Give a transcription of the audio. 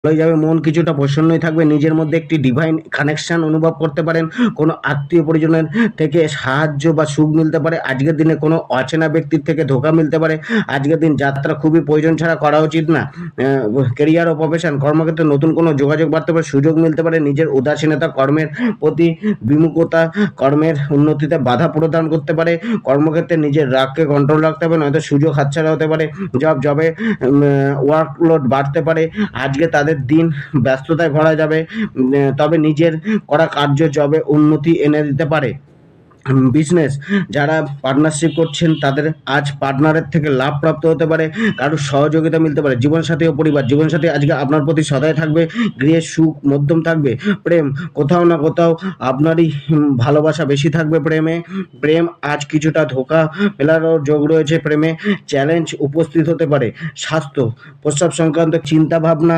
ভালোই যাবে, মন কিছুটা প্রসন্নই থাকবে, নিজের মধ্যে একটি ডিভাইন কানেকশন অনুভব করতে পারেন, কোনো আত্মীয় পরিজনের থেকে সাহায্য বা সুখ মিলতে পারে, আজকের দিনে কোনো অচেনা ব্যক্তির থেকে ধোকা মিলতে পারে। আজকের দিন যাত্রা খুবই প্রয়োজন ছাড়া করা উচিত না। কেরিয়ার ও প্রফেশন, কর্মক্ষেত্রে নতুন কোনো যোগাযোগ বাড়তে পারে, সুযোগ মিলতে পারে, নিজের উদাসীনতা কর্মের প্রতি বিমুখতা কর্মের উন্নতিতে বাধা প্রদান করতে পারে, কর্মক্ষেত্রে নিজের রাগকে কন্ট্রোল রাখতে হবে, নয়তো সুযোগ হাতছাড়া হতে পারে, জবে ওয়ার্কলোড বাড়তে পারে, আজকে তাদের দিন ব্যস্ততায় ভরা যাবে, তবে নিজের করা কার্য জবে উন্নতি এনে দিতে পারে। বিজনেস, যারা পার্টনারশিপ করছেন তাদের আজ পার্টনারের থেকে লাভ প্রাপ্ত হতে পারে, কারোর সহযোগিতা মিলতে পারে, জীবনসাথী ও পরিবার, জীবনসাথী আজকে আপনার প্রতি সদয় থাকবে, গৃহের সুখ মধ্যম থাকবে, প্রেম কোথাও না কোথাও আপনারই ভালোবাসা বেশি থাকবে, প্রেম আজ কিছুটা ধোকা ফেলারও যোগ রয়েছে, প্রেমে চ্যালেঞ্জ উপস্থিত হতে পারে। স্বাস্থ্য, প্রস্রাব সংক্রান্ত চিন্তা ভাবনা